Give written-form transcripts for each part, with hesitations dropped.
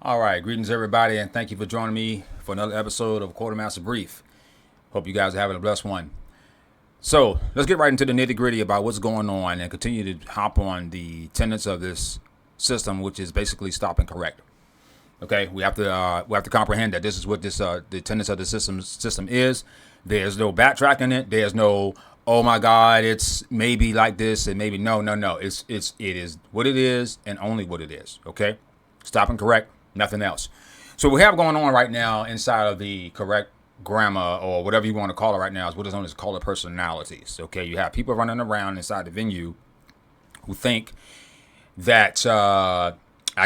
All right, greetings everybody, and thank you for joining me for another episode of Quartermaster Brief. Hope you guys are having a blessed one. So let's get right into the nitty gritty about what's going on and continue to hop on the tenets of this system, which is basically stop and correct. Okay, we have to comprehend that this is what the tenets of the system is. There's no backtracking it. There's no, oh my God, it's maybe like this and maybe no. It is what it is and only what it is. Okay, stop and correct. Nothing else. So what we have going on right now inside of the correct grammar, or whatever you want to call it right now, is what is known as color personalities. Okay, you have people running around inside the venue who think that I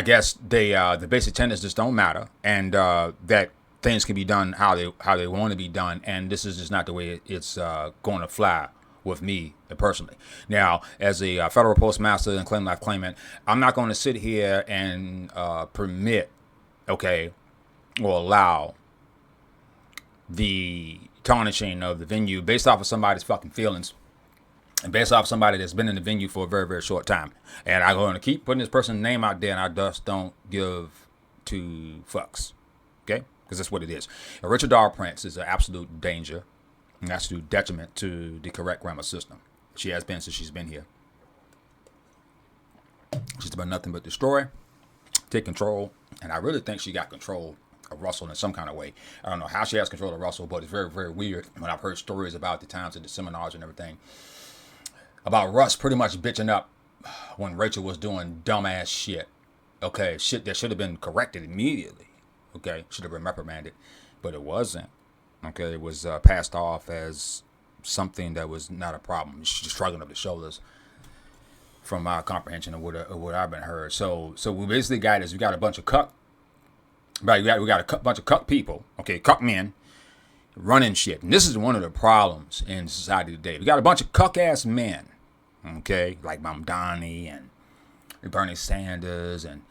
guess the basic tenets just don't matter, and that things can be done how they want to be done, and this is just not the way it's going to fly with me personally. Now, as a federal postmaster and claim life claimant, I'm not going to sit here and permit, okay, or allow the tarnishing of the venue based off of somebody's fucking feelings and based off of somebody that's been in the venue for a very, very short time. And I'm going to keep putting this person's name out there, and I just don't give two fucks, okay? Because that's what it is. And Richard Dahl Prince is an absolute danger, and that's to detriment to the correct grammar system. She has been since she's been here. She's done nothing but destroy, take control, and I really think she got control of Russell in some kind of way. I don't know how she has control of Russell, but it's very, very weird when I've heard stories about the times at the seminars and everything about Russ pretty much bitching up when Rachel was doing dumbass shit. Okay, shit that should have been corrected immediately. Okay, should have been reprimanded, but it wasn't. Okay, it was passed off as something that was not a problem. She's just shrugging up the shoulders from my comprehension of what I've been heard. So we basically got is we got a bunch of cuck, right? We got a bunch of cuck people, okay, cuck men running shit. And this is one of the problems in society today. We got a bunch of cuck ass men, okay, like Mamdani and Bernie Sanders and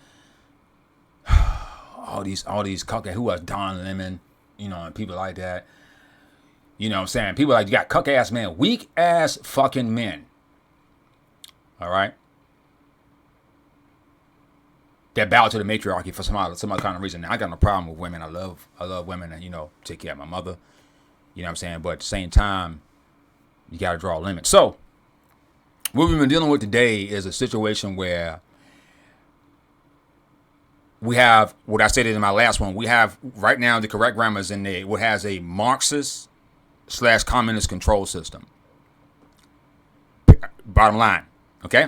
all these cuck, who was Don Lemon, you know, and people like that. You know what I'm saying? People like, you got cuck ass men, weak ass fucking men. All right, that bow to the matriarchy for some other kind of reason. Now, I got no problem with women. I love women, and take care of my mother. You know what I'm saying? But at the same time, you got to draw limits. So what we've been dealing with today is a situation where we have what I stated in my last one. We have right now the correct grammar is in there. What has a Marxist/communist control system. Bottom line. Okay,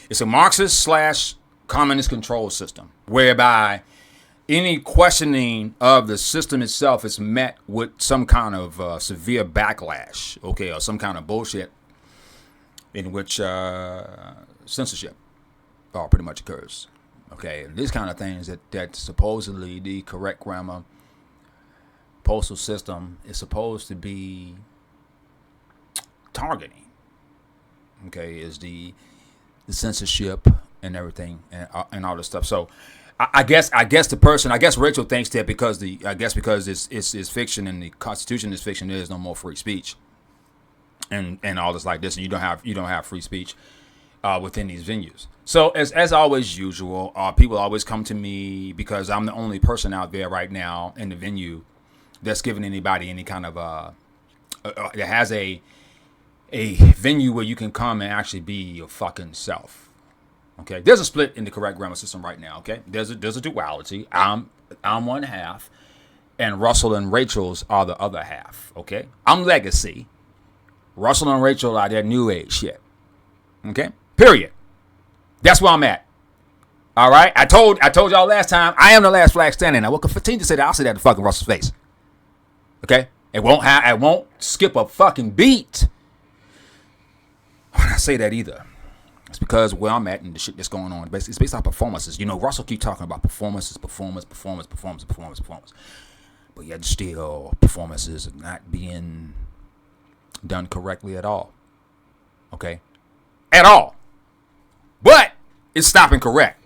it's a Marxist/communist control system whereby any questioning of the system itself is met with some kind of severe backlash, okay, or some kind of bullshit in which censorship pretty much occurs. Okay, and these kind of things that supposedly the correct grammar postal system is supposed to be targeting. Okay, is the censorship and everything and all this stuff. So I guess Rachel thinks that because it's fiction and the Constitution is fiction, there is no more free speech and all this like this, and you don't have free speech within these venues. So as always usual, people always come to me because I'm the only person out there right now in the venue that's giving anybody any kind of that has a venue where you can come and actually be your fucking self. Okay, there's a split in the correct grammar system right now. Okay, there's a duality. I'm one half, and Russell and Rachel's are the other half. Okay, I'm legacy. Russell and Rachel are that new age shit. Okay, period. That's where I'm at. All right, I told y'all last time I am the last flag standing. I will continue to say that. I'll say that to fucking Russell's face. Okay, it won't skip a fucking beat when I say that either. It's because where I'm at and the shit that's going on, basically, it's based on performances. Russell keep talking about performance. But yet still, performances are not being done correctly at all. Okay? At all. But it's stopping correct.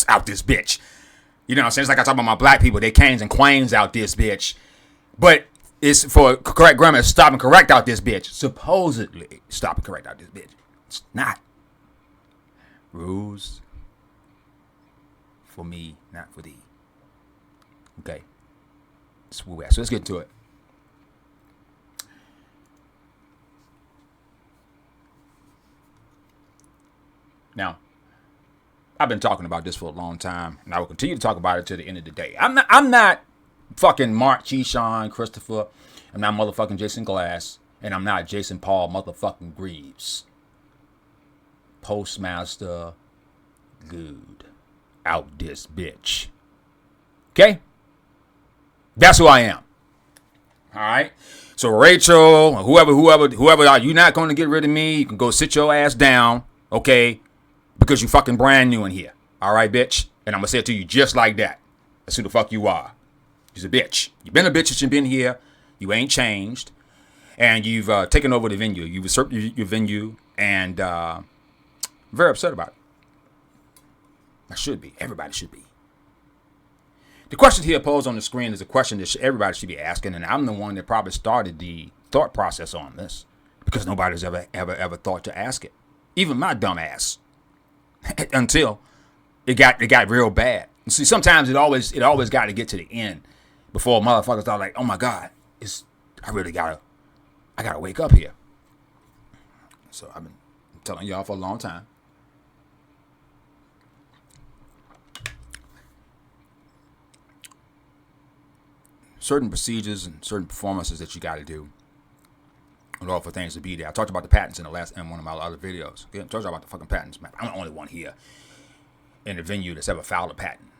Out this bitch. You know what I'm saying? It's like I talk about my black people. They canes and quanes out this bitch. But it's for correct grammar, it's stopping correct out this bitch. Supposedly stopping correct out this bitch. It's not. Rules for me, not for thee. Okay. That's where we're at. So let's get into it. Now, I've been talking about this for a long time, and I will continue to talk about it to the end of the day. I'm not fucking Mark Keyshawn, Christopher. I'm not motherfucking Jason Glass, and I'm not Jason Paul motherfucking Greaves. Postmaster good out this bitch. Okay? That's who I am. All right? So Rachel, whoever, you're not going to get rid of me. You can go sit your ass down, okay? Because you fucking brand new in here. All right, bitch? And I'm going to say it to you just like that. That's who the fuck you are. You're a bitch. You've been a bitch since you've been here. You ain't changed. And you've taken over the venue. You've usurped your venue. And I'm very upset about it. I should be. Everybody should be. The question here posed on the screen is a question that everybody should be asking. And I'm the one that probably started the thought process on this. Because nobody's ever thought to ask it. Even my dumb ass. Until it got real bad. And see, sometimes it always got to get to the end before motherfuckers start like, oh my God, I gotta wake up here. So I've been telling y'all for a long time. Certain procedures and certain performances that you got to do in order for things to be there. I talked about the patents in one of my other videos. Okay? I talked about the fucking patents, man. I'm the only one here in the venue that's ever filed a patent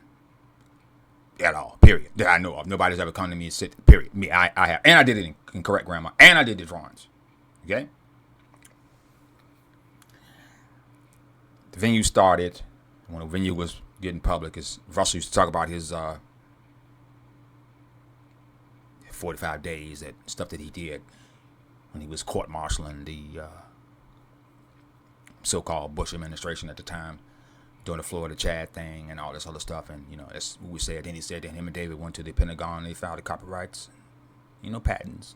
at all. Period. That I know of. Nobody's ever come to me and said, period. Me, I have, and I did it in correct grammar, and I did the drawings. Okay. The venue started when the venue was getting public. As Russell used to talk about his 45 days, that stuff that he did when he was court-martialing the so-called Bush administration at the time, doing the Florida Chad thing and all this other stuff. And, that's what we said. Then he said that him and David went to the Pentagon and they filed the copyrights, patents.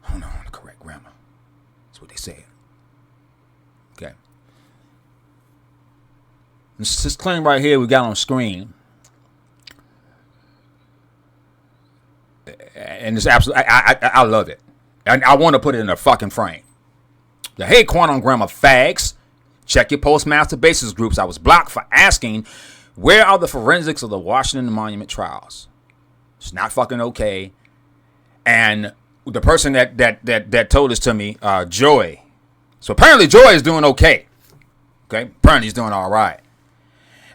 I don't know the correct grammar. That's what they said. Okay. This claim right here we got on screen. And it's absolutely, I love it. And I want to put it in a fucking frame. Hey, quantum grammar fags. Check your postmaster basis groups. I was blocked for asking, where are the forensics of the Washington Monument trials? It's not fucking okay. And the person that told this to me, Joy. So apparently Joy is doing okay. Okay? Apparently he's doing all right.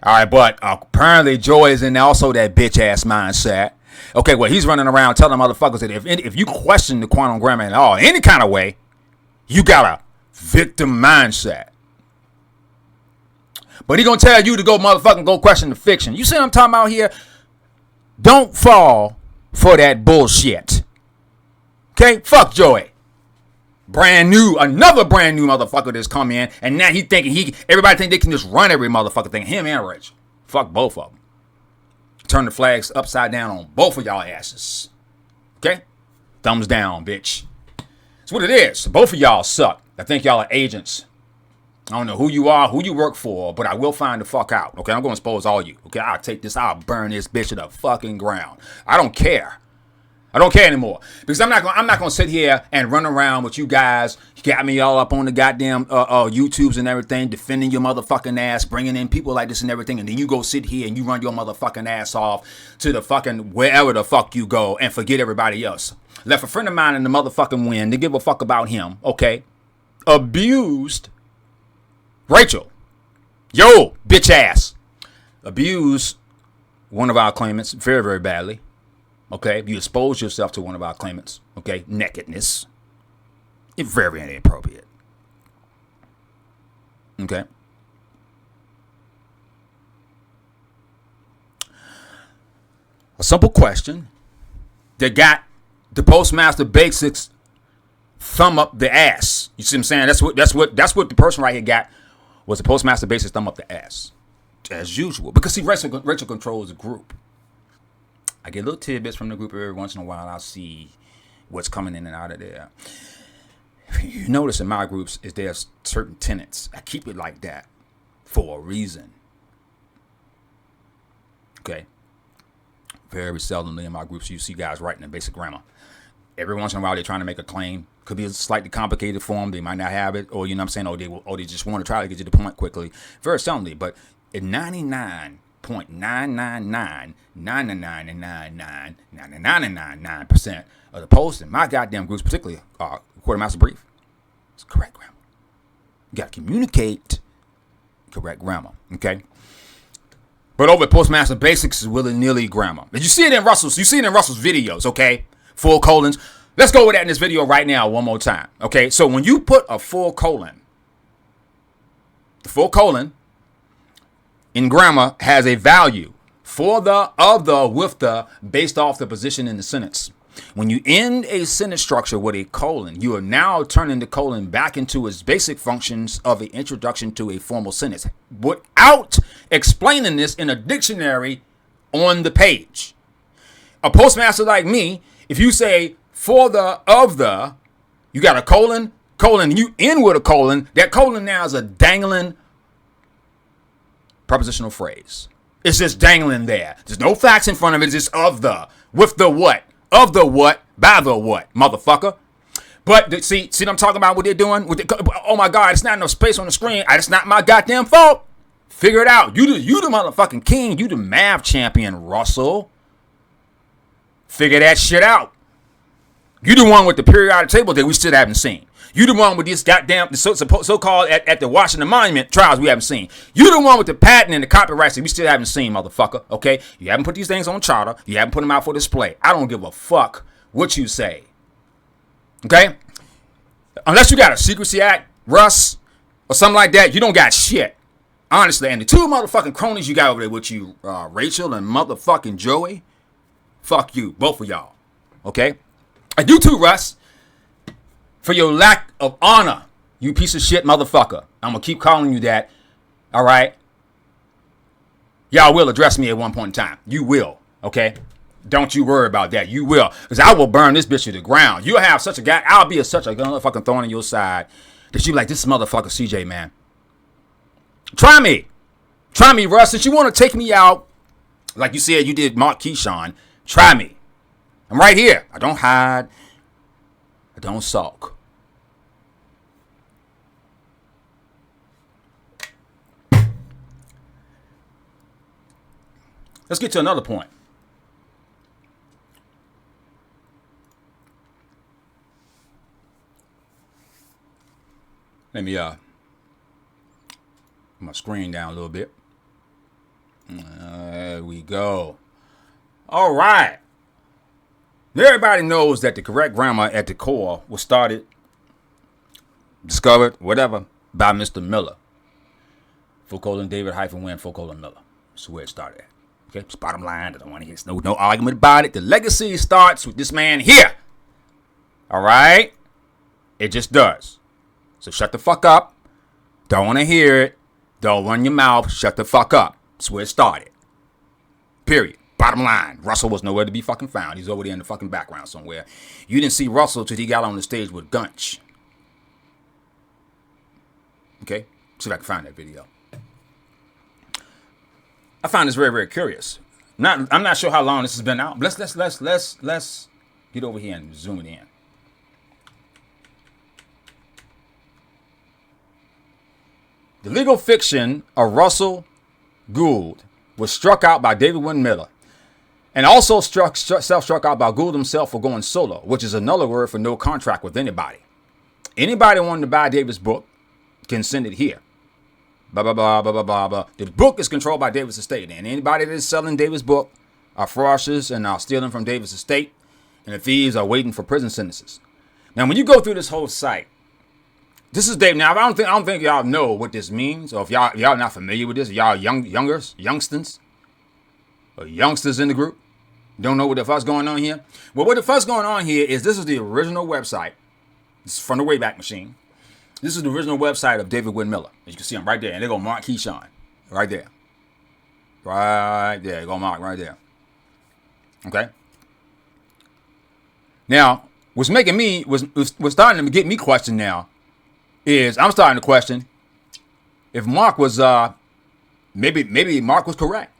All right, but apparently Joy is in also that bitch ass mindset. Okay, well, he's running around telling motherfuckers that if you question the quantum grammar at all, any kind of way, you got a victim mindset. But he gonna tell you to go motherfucking go question the fiction. You see what I'm talking about here? Don't fall for that bullshit. Okay? Fuck Joey. Another brand new motherfucker that's come in, and now he thinking everybody think they can just run every motherfucker thing. Him and Rich. Fuck both of them. Turn the flags upside down on both of y'all asses. Okay? Thumbs down, bitch. That's what it is. Both of y'all suck. I think y'all are agents. I don't know who you are, who you work for, but I will find the fuck out. Okay? I'm going to expose all you. Okay? I'll burn this bitch to the fucking ground. I don't care. I don't care anymore. Because I'm not going to sit here and run around with you guys. You got me all up on the goddamn YouTubes and everything, defending your motherfucking ass, bringing in people like this and everything, and then you go sit here and you run your motherfucking ass off to the fucking wherever the fuck you go and forget everybody else. Left a friend of mine in the motherfucking wind to give a fuck about him, okay? Abused Rachel. Yo, bitch ass. Abused one of our claimants very, very badly. Okay, you expose yourself to one of our claimants, okay, nakedness. It's very inappropriate. Okay. A simple question that got the Postmaster Basics thumb up the ass. You see what I'm saying? That's what the person right here got, was the Postmaster Basics thumb up the ass. As usual. Because see, Rachel controls the group. I get little tidbits from the group every once in a while. I'll see what's coming in and out of there. You notice in my groups is there's certain tenets. I keep it like that for a reason. Okay. Very seldomly in my groups you see guys writing in basic grammar. Every once in a while they're trying to make a claim. Could be a slightly complicated form. They might not have it, or you know what I'm saying, or they just want to try to get to the point quickly. Very seldomly, but in 99.99999999999% of the posts in my goddamn groups, particularly Quartermaster Brief, it's correct grammar. You got to communicate correct grammar, okay? But over at Postmaster Basics is willy-nilly grammar. Did you see it in Russell's? You see it in Russell's videos, okay? Full colons. Let's go with that in this video right now one more time, okay? So when you put a full colon in grammar has a value for the, of the, with the, based off the position in the sentence. When you end a sentence structure with a colon, you are now turning the colon back into its basic functions of an introduction to a formal sentence without explaining this in a dictionary on the page. A postmaster like me, if you say for the, of the, you got a colon, you end with a colon, that colon now is a dangling prepositional phrase. It's just dangling there. There's no facts in front of it. It's just of the, with the what, of the what, by the what, motherfucker. But see what I'm talking about, what they're doing? Oh my God, it's not enough space on the screen. It's not my goddamn fault. Figure it out. You the motherfucking king. You the math champion, Russell. Figure that shit out. You the one with the periodic table that we still haven't seen. You the one with this goddamn so-called at the Washington Monument trials we haven't seen. You the one with the patent and the copyrights that we still haven't seen, motherfucker. Okay? You haven't put these things on charter. You haven't put them out for display. I don't give a fuck what you say. Okay? Unless you got a Secrecy Act, Russ, or something like that, you don't got shit. Honestly. And the two motherfucking cronies you got over there with you, Rachel and motherfucking Joey, fuck you. Both of y'all. Okay? And you too, Russ. For your lack of honor, you piece of shit motherfucker. I'm going to keep calling you that. All right? Y'all will address me at one point in time. You will. Okay? Don't you worry about that. You will. Because I will burn this bitch to the ground. You'll have such a guy. I'll be such a motherfucking thorn in your side that you like, this motherfucker CJ, man. Try me. Try me, Russ. Since you want to take me out, like you said you did Mark Keyshawn, try me. I'm right here. I don't hide. I don't sulk. Let's get to another point. Let me put my screen down a little bit. There we go. All right. Everybody knows that the correct grammar at the core was discovered, whatever, by Mr. Miller. David -Wynn, Miller. That's where it started at. Okay, it's bottom line. I don't want to hear no argument about it. The legacy starts with this man here. All right? It just does. So shut the fuck up. Don't want to hear it. Don't run your mouth. Shut the fuck up. That's where it started. Period. Bottom line, Russell was nowhere to be fucking found. He's over there in the fucking background somewhere. You didn't see Russell till he got on the stage with Gunch. Okay? See if I can find that video. I find this very, very curious. I'm not sure how long this has been out. Let's get over here and zoom it in. The legal fiction of Russell Gould was struck out by David Wynn Miller. And also self-struck out by Gould himself for going solo, which is another word for no contract with anybody. Anybody wanting to buy David's book can send it here. Blah, blah, blah, blah, blah, blah, blah. The book is controlled by David's estate. And anybody that is selling David's book are fraudsters and are stealing from David's estate. And the thieves are waiting for prison sentences. Now, when you go through this whole site, this is Dave. Now, I don't think y'all know what this means. Or if y'all not familiar with this, y'all youngsters, or youngsters in the group, don't know what the fuck's going on here. Well, what the fuck's going on here is this is the original website. This is from the Wayback Machine. This is the original website of David Wynn Miller. As you can see, I'm right there. And they go Mark Keyshawn. Right there. Right there. Go Mark right there. Okay? Now, what's making me, what's starting to get me questioned now is I'm starting to question if Mark was, maybe Mark was correct.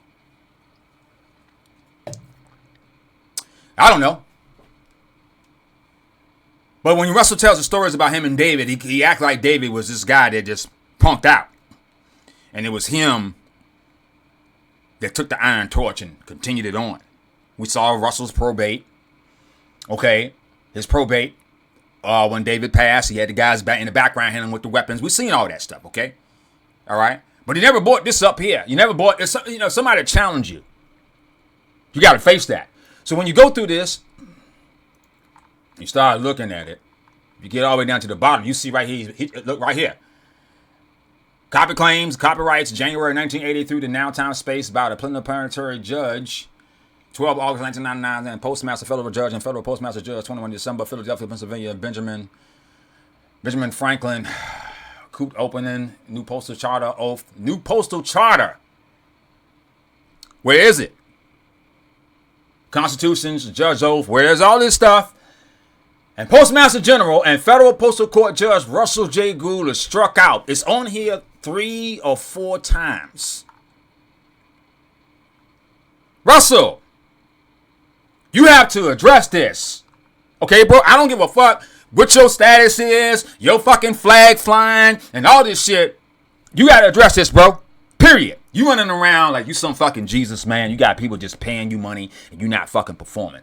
I don't know. But when Russell tells the stories about him and David, he acts like David was this guy that just punked out. And it was him that took the iron torch and continued it on. We saw Russell's probate. Okay, his probate. When David passed, he had the guys back in the background handling with the weapons. We've seen all that stuff, okay? All right? But he never brought this up here. You never brought this, somebody challenge you. You got to face that. So when you go through this, you start looking at it. You get all the way down to the bottom. You see right here, look right here. Copy claims, copyrights, January 1980 through the now time space by the plenipotentiary judge, 12 August 1999, and postmaster, federal judge, and federal postmaster judge, 21 December, Philadelphia, Pennsylvania, Benjamin Franklin, coop opening, new postal charter oath, new postal charter. Where is it? Constitutions, judge oath, where's all this stuff? And Postmaster General and Federal Postal Court Judge Russell J. Gould is struck out. It's on here 3 or 4 times. Russell, you have to address this. Okay, bro? I don't give a fuck what your status is, your fucking flag flying, and all this shit. You got to address this, bro. Period. You running around like you some fucking Jesus, man. You got people just paying you money, and you not fucking performing.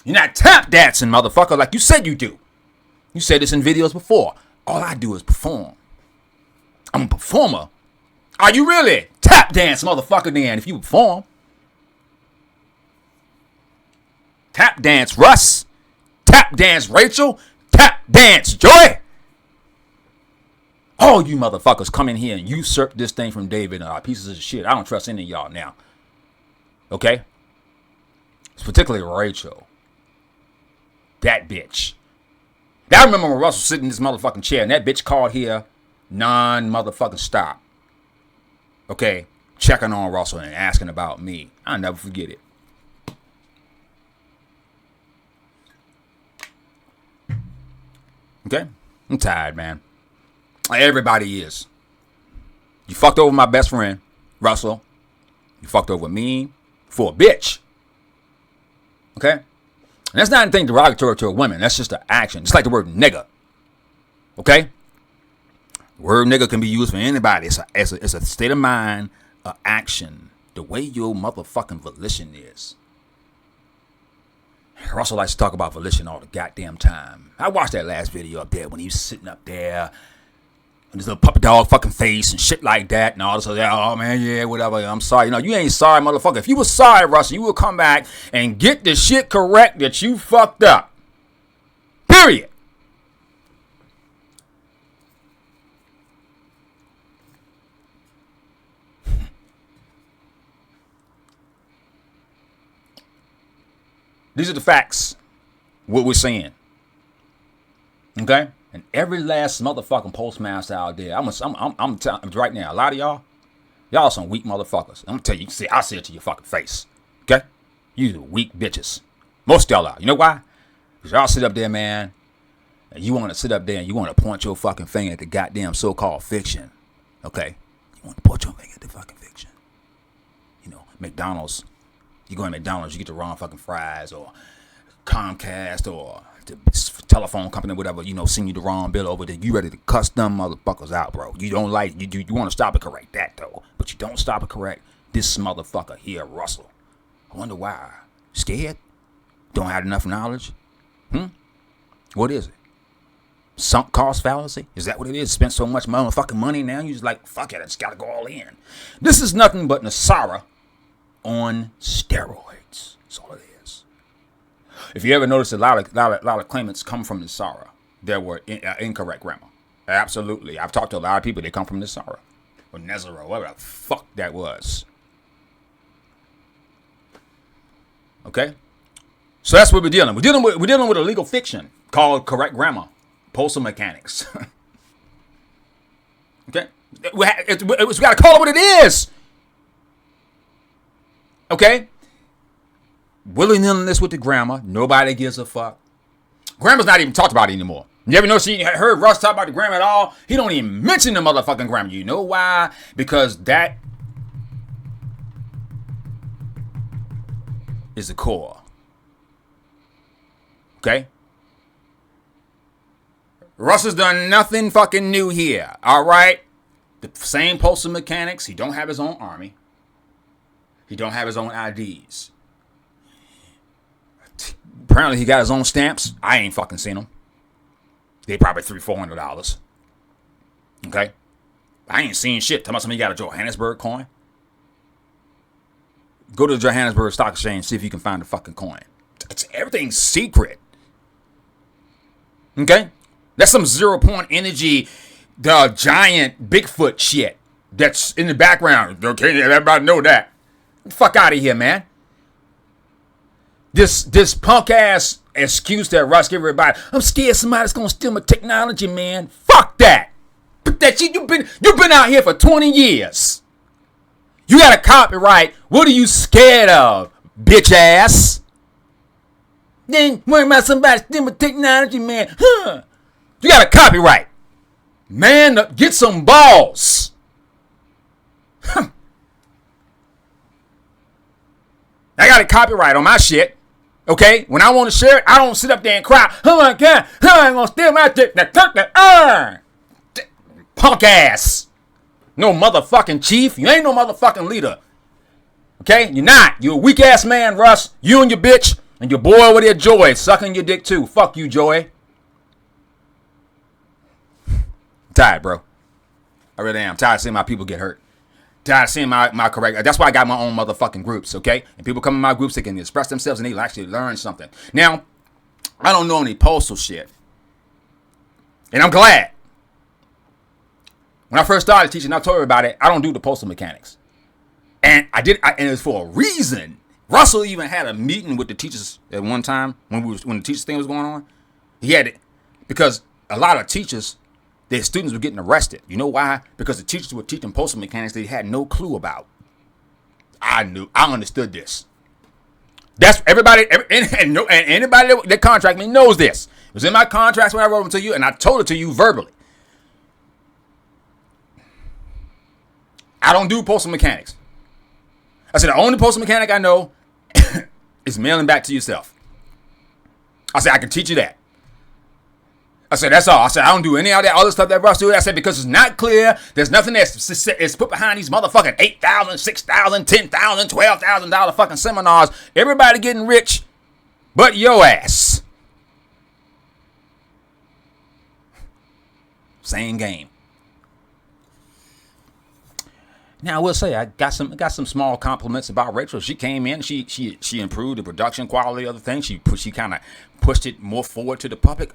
You're not tap dancing, motherfucker, like you said you do. You said this in videos before. All I do is perform. I'm a performer. Are you really? Tap dance, motherfucker, then, if you perform. Tap dance, Russ. Tap dance, Rachel. Tap dance, Joy. All you motherfuckers come in here and usurp this thing from David and pieces of shit. I don't trust any of y'all now. Okay? It's particularly Rachel. That bitch. I remember when Russell sitting in this motherfucking chair and that bitch called here non-motherfucking stop. Okay? Checking on Russell and asking about me. I'll never forget it. Okay? I'm tired, man. Everybody is. You fucked over my best friend, Russell. You fucked over me for a bitch. Okay? And that's not anything derogatory to a woman. That's just an action. It's like the word nigga. Okay? The word nigga can be used for anybody. It's a state of mind, an action. The way your motherfucking volition is. Russell likes to talk about volition all the goddamn time. I watched that last video up there when he was sitting up there with his little puppy dog fucking face and shit like that and all this other, oh man, yeah, whatever, I'm sorry. You ain't sorry, motherfucker. If you were sorry, Russell, you would come back and get the shit correct that you fucked up. Period. These are the facts, what we're saying. Okay? And every last motherfucking postmaster out there, I'm telling right now, a lot of y'all some weak motherfuckers. I'm gonna tell you, I'll say it to your fucking face. Okay? You weak bitches. Most of y'all are. You know why? Because y'all sit up there, man, and you want to sit up there and you want to point your fucking finger at the goddamn so-called fiction. Okay? You want to point your finger at the fucking fiction. McDonald's. You go to McDonald's, you get the wrong fucking fries, or Comcast, or the telephone company, whatever, send you the wrong bill over there. You ready to cuss them motherfuckers out, bro. You don't like, you want to stop and correct that, though. But you don't stop and correct this motherfucker here, Russell. I wonder why. Scared? Don't have enough knowledge? What is it? Sunk cost fallacy? Is that what it is? Spent so much motherfucking money now, you just like, fuck it, I just gotta go all in. This is nothing but Nasara on steroids. That's all it is. If you ever notice, a lot of claimants come from Nasara. There were incorrect grammar. Absolutely. I've talked to a lot of people. They come from Nasara or Nezero, whatever the fuck that was. Okay. So that's what we're dealing. We're dealing with a legal fiction called correct grammar, postal mechanics. Okay. We got to call it what it is. Okay? Willy-nilliness with the grammar. Nobody gives a fuck. Grammar's not even talked about anymore. You ever notice you heard Russ talk about the grammar at all? He don't even mention the motherfucking grammar. You know why? Because that is the core Okay? Russell's done nothing fucking new here. All right? The same postal mechanics. He don't have his own army. He don't have his own IDs. Apparently he got his own stamps. I ain't fucking seen them. They probably $300-$400. Okay? I ain't seen shit. Tell me somebody got a Johannesburg coin. Go to the Johannesburg Stock Exchange and see if you can find the fucking coin. Everything's secret. Okay? That's some 0 point energy, the giant Bigfoot shit that's in the background. Okay, everybody know that. Get the fuck out of here, man. This punk ass excuse that Russ give everybody. I'm scared somebody's gonna steal my technology, man. Fuck that. But that shit, you've been out here for 20 years. You got a copyright. What are you scared of, bitch ass? Then worry about somebody stealing my technology, man. Huh? You got a copyright. Man, get some balls. I got a copyright on my shit. Okay? When I want to share it, I don't sit up there and cry. Oh my God, how am I going to steal my technology? Punk ass. No motherfucking chief. You ain't no motherfucking leader. Okay? You're not. You're a weak ass man, Russ. You and your bitch and your boy over there, Joy, sucking your dick too. Fuck you, Joy. I'm tired, bro. I really am. I'm tired of seeing my people get hurt. Tired of seeing my correct. That's why I got my own motherfucking groups, okay? And people come in my groups, they can express themselves and they actually learn something. Now, I don't know any postal shit. And I'm glad. When I first started teaching, I told you about it. I don't do the postal mechanics. And and it was for a reason. Russell even had a meeting with the teachers at one time when the teachers thing was going on. He had it because a lot of teachers, their students were getting arrested. You know why? Because the teachers were teaching postal mechanics they had no clue about. I understood this. That's everybody, and anybody that contract me knows this. It was in my contracts when I wrote them to you, and I told it to you verbally. I don't do postal mechanics. I said the only postal mechanic I know is mailing back to yourself. I said I can teach you that. I said, that's all. I said, I don't do any of that other stuff that Russ do. I said, because it's not clear. There's nothing that's put behind these motherfucking $8,000, $6,000, $10,000, $12,000 fucking seminars. Everybody getting rich but your ass. Same game. Now, I will say, I got some small compliments about Rachel. She came in, she improved the production quality of the thing. She kind of pushed it more forward to the public.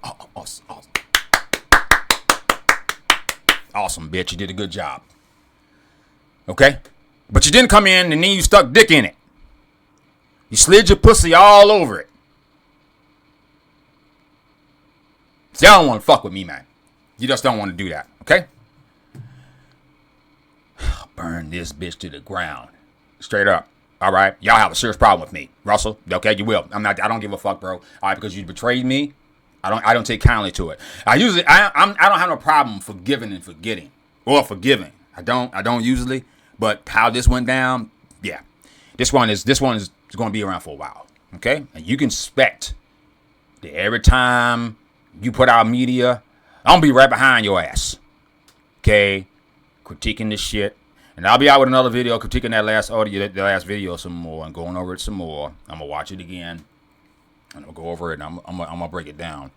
Awesome, bitch. You did a good job. Okay? But you didn't come in and then you stuck dick in it. You slid your pussy all over it. See, y'all don't want to fuck with me, man. You just don't want to do that. Okay? Burn this bitch to the ground. Straight up. All right? Y'all have a serious problem with me. Russell, okay, you will. I don't give a fuck, bro. All right, because you betrayed me. I don't take kindly to it. I don't have no problem forgiving and forgetting. Or forgiving. I don't usually. But how this went down, yeah. This one is going to be around for a while. Okay? And you can expect that every time you put out media, I'm going to be right behind your ass. Okay? Critiquing this shit. And I'll be out with another video critiquing that last video some more and going over it some more. I'm going to watch it again. And I'll go over it and I'm going to break it down.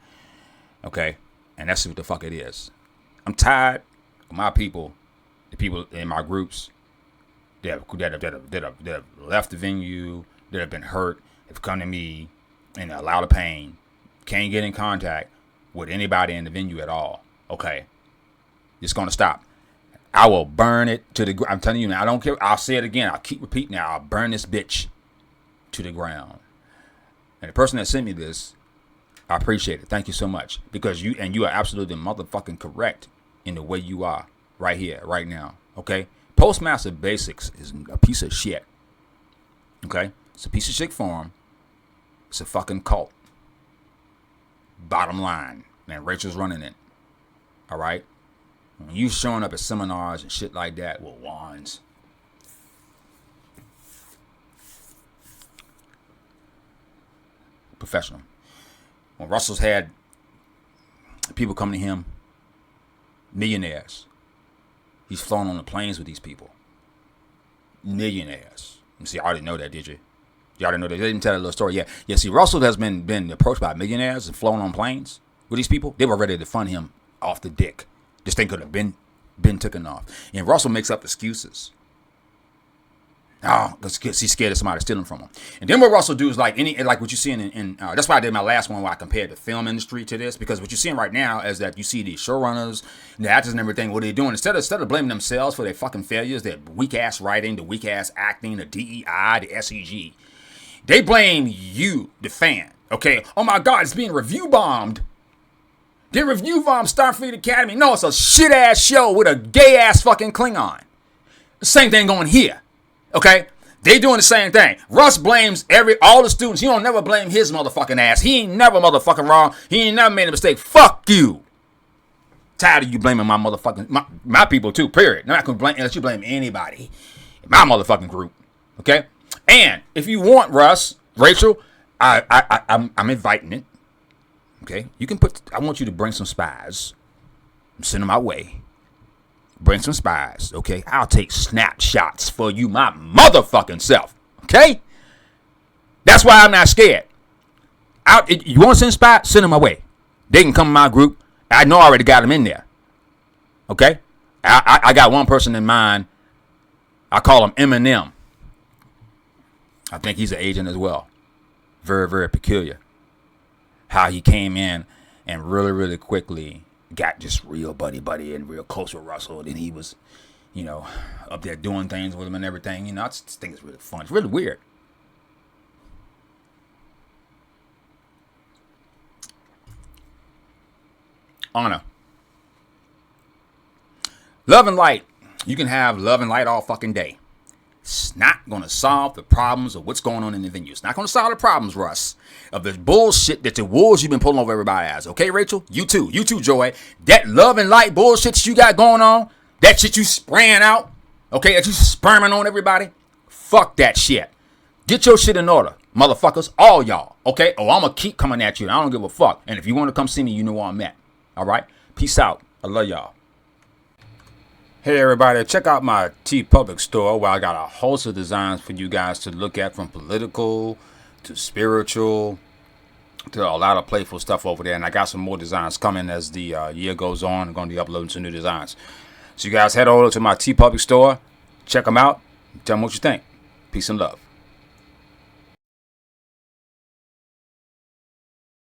Okay? And that's what the fuck it is. I'm tired of my people, the people in my groups that have left the venue, that have been hurt, have come to me in a lot of pain, can't get in contact with anybody in the venue at all. Okay? It's going to stop. I will burn it to the ground. I'm telling you now, I don't care. I'll say it again. I'll keep repeating it. I'll burn this bitch to the ground. And the person that sent me this, I appreciate it. Thank you so much. Because you are absolutely motherfucking correct in the way you are right here, right now. Okay? Postmaster Basics is a piece of shit. Okay? It's a piece of shit form. It's a fucking cult. Bottom line. And Rachel's running it. All right? When you showing up at seminars and shit like that with wands. Professional. when Russell's had people come to him, millionaires. He's flown on the planes with these people. Millionaires. See, I already know that, did you? Y'all didn't know that. They didn't tell that little story yet. Yeah, see, Russell has been approached by millionaires and flown on planes with these people. They were ready to fund him off the dick. This thing could have been taken off. And Russell makes up excuses. Oh, because he's scared of somebody stealing from him. And then what Russell do is like what you see in that's why I did my last one where I compared the film industry to this, because what you're seeing right now is that you see these showrunners, the actors and everything, what are they doing? Instead of blaming themselves for their fucking failures, their weak ass writing, the weak ass acting, the DEI, the SEG, they blame you, the fan. Okay, oh my God, it's being review bombed. They review bombed Starfleet Academy. No, it's a shit ass show with a gay ass fucking Klingon. The same thing going here. Okay, they doing the same thing. Russ blames all the students. He don't never blame his motherfucking ass. He ain't never motherfucking wrong. He ain't never made a mistake. Fuck you. Tired of you blaming my motherfucking my people too. Period. Not gonna blame unless you blame anybody. My motherfucking group. Okay. And if you want Russ, Rachel, I'm inviting it. Okay. You can I want you to bring some spies. Send them my way. Bring some spies, okay? I'll take snapshots for you, my motherfucking self, okay? That's why I'm not scared. You want to send spies? Send them my way. They can come in my group. I know I already got them in there, okay? I got one person in mind. I call him Eminem. I think he's an agent as well. Very, very peculiar. How he came in and really, really quickly got just real buddy and real close with Russell. And he was, up there doing things with him and everything. I just think it's really fun. It's really weird. Honor. Love and light. You can have love and light all fucking day. It's not going to solve the problems of what's going on in the venue. It's not going to solve the problems, Russ, of the bullshit that the wolves you've been pulling over everybody as. Okay, Rachel? You too, Joy. That love and light bullshit that you got going on, that shit you spraying out, okay, that you sperming on everybody, fuck that shit. Get your shit in order, motherfuckers, all y'all, okay? Oh, I'm going to keep coming at you. I don't give a fuck. And if you want to come see me, you know where I'm at. All right? Peace out. I love y'all. Hey everybody, check out my TeePublic store where I got a host of designs for you guys to look at, from political to spiritual to a lot of playful stuff over there. And I got some more designs coming as the year goes on. I'm going to be uploading some new designs. So you guys head over to my TeePublic store, check them out, tell me what you think. Peace and love.